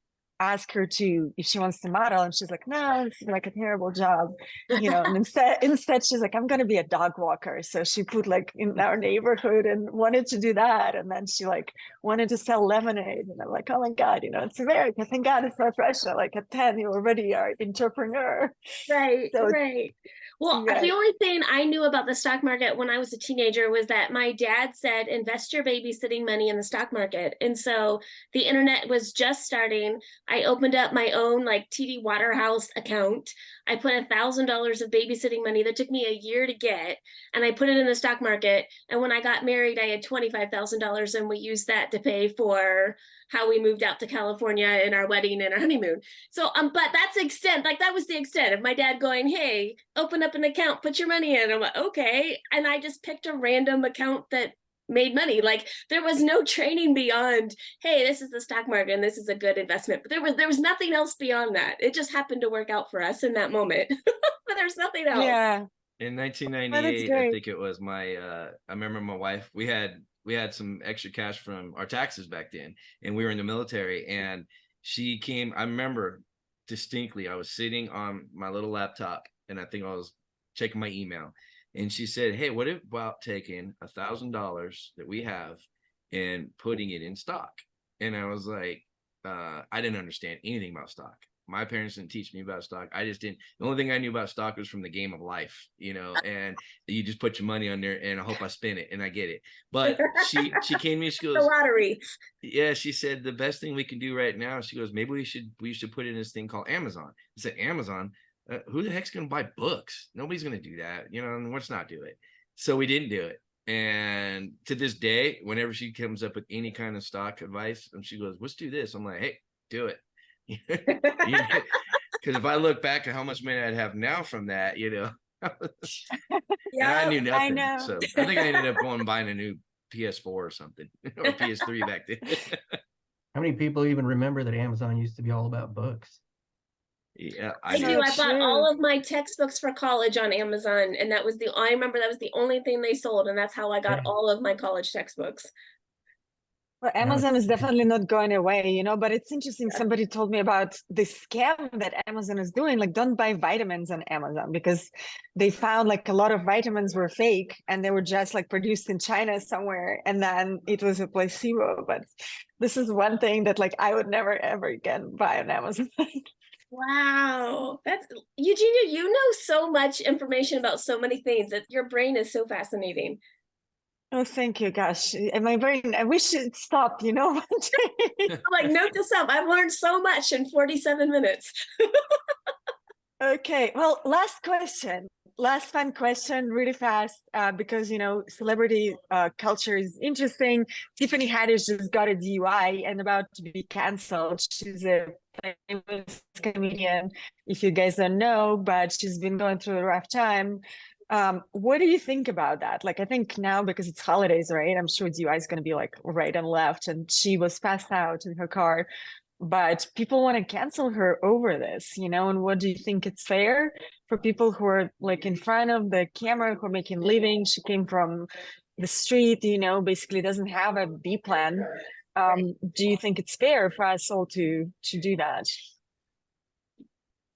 ask her to, if she wants to model, and she's like, no, this is like a terrible job, and instead she's like, I'm gonna be a dog walker. So she put like in our neighborhood and wanted to do that, and then she like wanted to sell lemonade, and I'm like, oh my god, it's America, thank god it's not Russia. Like at 10 you already are entrepreneur, right? So, right. Well, yeah. The only thing I knew about the stock market when I was a teenager was that my dad said, invest your babysitting money in the stock market. And so the internet was just starting. I opened up my own like TD Waterhouse account. I put $1,000 of babysitting money that took me a year to get, and I put it in the stock market. And when I got married, I had $25,000, and we used that to pay for how we moved out to California and our wedding and our honeymoon. So, but that's the extent, like that was the extent of my dad going, hey, open up an account, put your money in. I'm like, okay. And I just picked a random account that made money. Like there was no training beyond, hey, this is the stock market and this is a good investment. But there was nothing else beyond that. It just happened to work out for us in that moment. But there's nothing else. Yeah. In 1998, I think it was I remember my wife, we had some extra cash from our taxes back then, and we were in the military, and she came, I remember distinctly, I was sitting on my little laptop, and I think I was checking my email, and she said, "Hey, what about taking $1,000 that we have and putting it in stock?" And I was like, I didn't understand anything about stock. My parents didn't teach me about stock. I just didn't. The only thing I knew about stock was from the game of life, and you just put your money on there, and I hope I spin it, and I get it. But she came to me, she goes, The lottery. yeah, she said the best thing we can do right now. She goes, maybe we should put in this thing called Amazon. I said, Amazon? Who the heck's gonna buy books? Nobody's gonna do that, and let's not do it. So we didn't do it. And to this day, whenever she comes up with any kind of stock advice, and she goes, let's do this, I'm like, hey, do it. Because if I look back at how much money I'd have now from that, Yeah, I knew nothing. I know. So I think I ended up going and buying a new PS4 or something, or PS3 back then. How many people even remember that Amazon used to be all about books? Yeah, I do. do. I bought True. all of my textbooks for college on Amazon, and I remember that was the only thing they sold, and that's how I got Yeah. all of my college textbooks. Well, Amazon is definitely not going away, but it's interesting. Somebody told me about the scam that Amazon is doing. Like, don't buy vitamins on Amazon, because they found like a lot of vitamins were fake, and they were just like produced in China somewhere, and then it was a placebo. But this is one thing that like I would never ever again buy on Amazon. Wow. That's Eugenia, you know so much information about so many things, that your brain is so fascinating. Oh, thank you. Gosh, and my brain, I wish it stopped, one day. I'm like, note this up. I've learned so much in 47 minutes. Okay, well, last fun question, really fast, because celebrity culture is interesting. Tiffany Haddish just got a DUI and about to be canceled. She's a famous comedian, if you guys don't know, but she's been going through a rough time. What do you think about that? Like, I think now, because it's holidays, right? I'm sure DUI is going to be like right and left, and she was passed out in her car. But people want to cancel her over this, and what do you think? It's fair for people who are like in front of the camera, who are making a living? She came from the street, basically doesn't have a B plan. Do you think it's fair for us all to do that?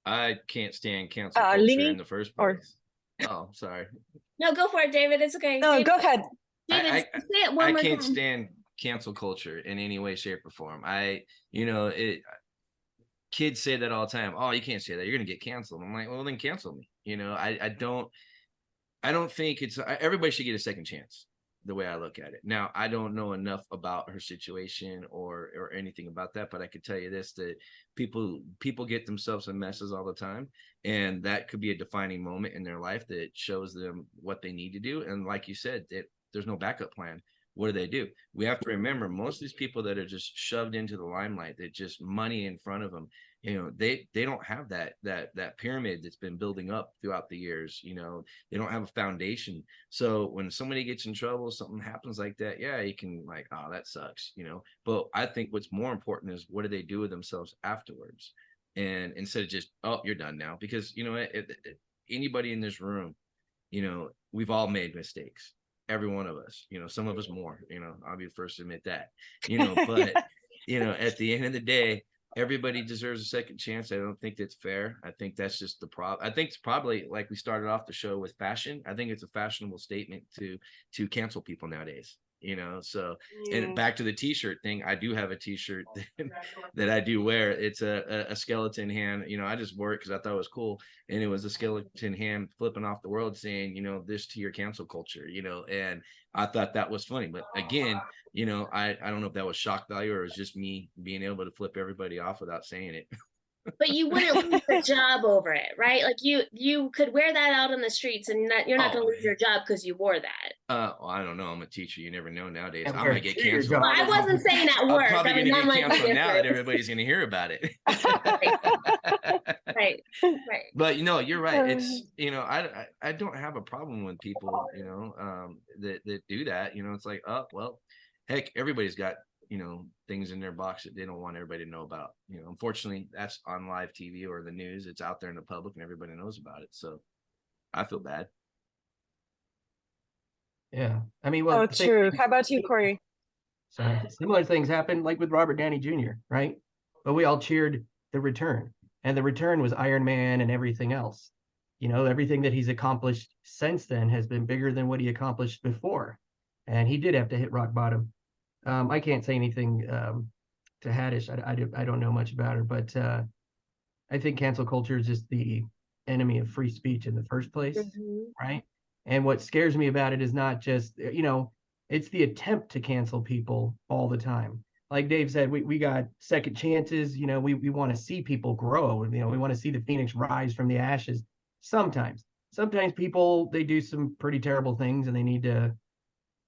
I can't stand cancel culture Linni, in the first place. Oh, sorry. No, go for it, David. It's okay. No, David, go ahead. David, I say it one I more can't time. stand cancel culture in any way, shape, or form. Kids say that all the time. Oh, you can't say that, you're gonna get canceled. I'm like, well, then cancel me. I don't think everybody should get a second chance, the way I look at it. Now, I don't know enough about her situation or anything about that, but I could tell you this, that people get themselves in messes all the time, and that could be a defining moment in their life that shows them what they need to do. And like you said, that there's no backup plan. What do? We have to remember, most of these people that are just shoved into the limelight, that just money in front of them, they don't have that pyramid that's been building up throughout the years. They don't have a foundation. So when somebody gets in trouble, something happens like that, yeah, you can like, oh, that sucks, but I think what's more important is, what do they do with themselves afterwards? And instead of just, oh, you're done now, because anybody in this room, we've all made mistakes. Every one of us, some of us more, I'll be the first to admit that, but at the end of the day, everybody deserves a second chance. I don't think that's fair. I think that's just the problem. I think it's probably, like we started off the show with fashion, I think it's a fashionable statement to cancel people nowadays. So, and back to the t-shirt thing, I do have a t-shirt that I do wear. It's a skeleton hand. I just wore it because I thought it was cool, and it was a skeleton hand flipping off the world saying, this to your cancel culture, and I thought that was funny. But again, I don't know if that was shock value or it was just me being able to flip everybody off without saying it. But you wouldn't lose your job over it, right? Like you could wear that out on the streets, and you're not going to lose your job because you wore that. Well, I don't know. I'm a teacher. You never know nowadays. And I might get canceled. Well, I wasn't saying at work. I'm probably going to get like canceled now that everybody's going to hear about it. Right. But you're right. It's I don't have a problem with people that do that. It's like, oh well, heck, everybody's got things in their box that they don't want everybody to know about. Unfortunately, that's on live TV or the news. It's out there in the public and everybody knows about it. So I feel bad. Yeah. I mean, well, true. How about you, Cory? Sorry. Similar things happened like with Robert Downey Jr., right? But we all cheered the return. and the return was Iron Man and everything else. You know, everything that he's accomplished since then has been bigger than what he accomplished before. And he did have to hit rock bottom. I can't say anything to Haddish. I don't know much about her, but I think cancel culture is just the enemy of free speech in the first place, right? And what scares me about it is not just, you know, it's the attempt to cancel people all the time. Like Dave said, we got second chances. You know, we want to see people grow. You know, we want to see the phoenix rise from the ashes. Sometimes people, they do some pretty terrible things and they need to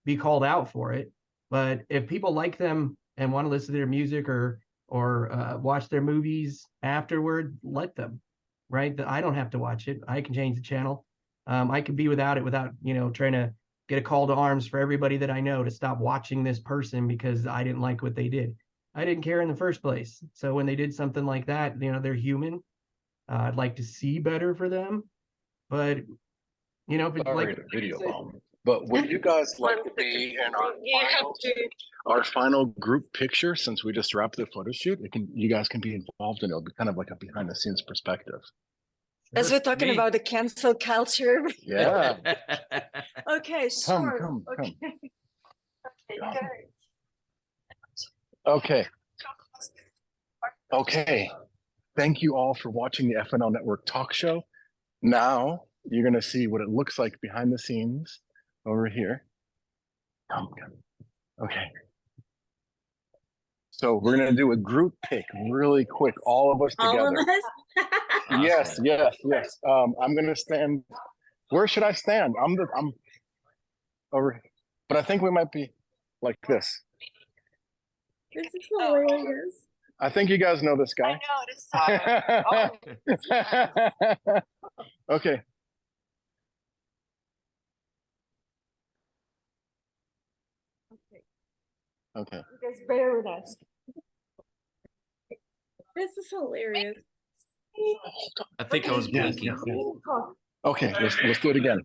be called out for it. But if people like them and want to listen to their music or watch their movies afterward, let them, right? I don't have to watch it. I can change the channel. I can be without it without, you know, trying to get a call to arms for everybody that I know to stop watching this person because I didn't like what they did. I didn't care in the first place. So when they did something like that, you know, they're human. I'd like to see better for them, but you know, like video bomb. But would you guys like to be in our final group picture since we just wrapped the photo shoot? You guys can be involved and it'll be kind of like a behind the scenes perspective. As we're talking about the cancel culture. Yeah. Okay, sure. Come. Okay. Okay. Thank you all for watching the FNL Network talk show. Now you're going to see what it looks like behind the scenes over here. Come. Okay. So we're going to do a group pic really quick, all of us together. All of us? Yes. I'm going to stand. Where should I stand? I'm over, but I think we might be like this. This is hilarious. I think you guys know this guy. I know this. Okay. Okay. You guys bear with us. This is hilarious. I think I was blinking. Okay, let's do it again.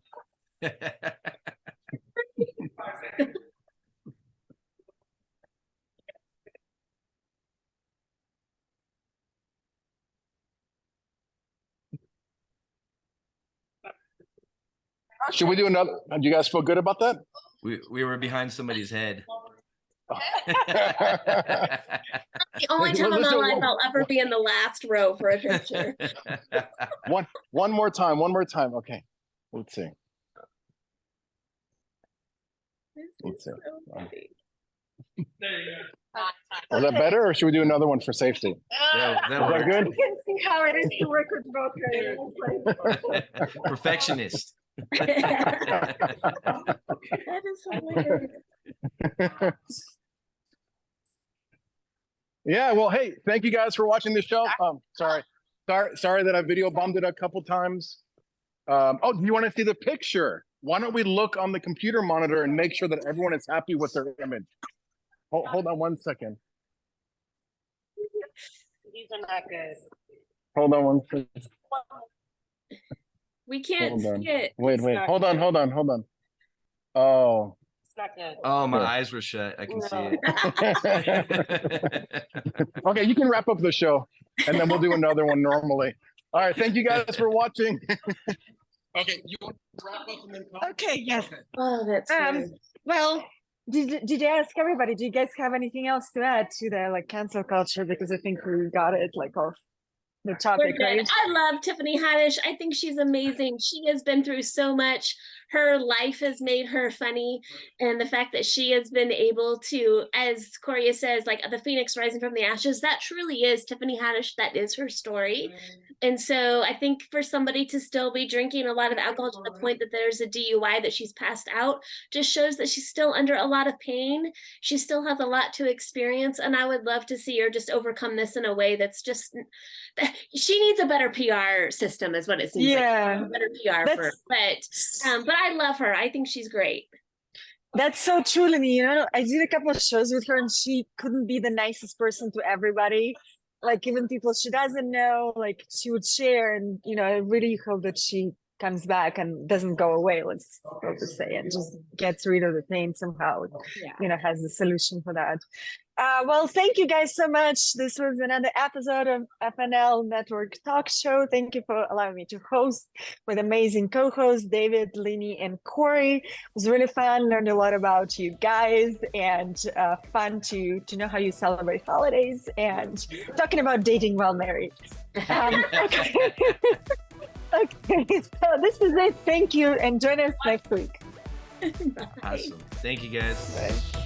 Should we do another? Do you guys feel good about that? We were behind somebody's head. The only time in my life I'll ever be in the last row for a picture. One more time. Okay, let's see. Let's see. Was that better, or should we do another one for safety? That Is that good? You can see how it is to work with Broker. Perfectionist. That is hilarious. Yeah, well, hey, thank you guys for watching the show. Sorry that I video bombed it a couple times. Oh, do you want to see the picture? Why don't we look on the computer monitor and make sure that everyone is happy with their image? Hold on 1 second. These are not good. Hold on 1 second. We can't see it. Wait. Hold on. Oh. It's not good. Oh, my eyes were shut. I can see it. Okay, you can wrap up the show and then we'll do another one normally. All right, thank you guys for watching. Okay, you want to wrap up and then come? Okay, yes. Oh, that's well, did I ask everybody? Do you guys have anything else to add to the like cancel culture? Because I think we got it like off the topic, right? I love Tiffany Haddish. I think she's amazing. She has been through so much. Her life has made her funny. And the fact that she has been able to, as Cory says, like the phoenix rising from the ashes, that truly is Tiffany Haddish. That is her story. And so I think for somebody to still be drinking a lot of alcohol to the point that there's a DUI that she's passed out just shows that she's still under a lot of pain. She still has a lot to experience. And I would love to see her just overcome this in a way that's just, she needs a better PR system is what it seems like. A better PR for her. But I love her. I think she's great. That's so true, Linni. You know, I did a couple of shows with her and she couldn't be the nicest person to everybody. Like even people she doesn't know, like she would share. And, you know, I really hope that she comes back and doesn't go away, let's so to say, and just gets rid of the pain somehow. Yeah. Has a solution for that. Well, thank you guys so much. This was another episode of FNL Network Talk Show. Thank you for allowing me to host with amazing co-hosts, David, Linni, and Cory. It was really fun. Learned a lot about you guys, and fun to know how you celebrate holidays and talking about dating while married. Okay. Okay, so this is it. Thank you, and join us next week. Awesome. Thank you guys. Bye.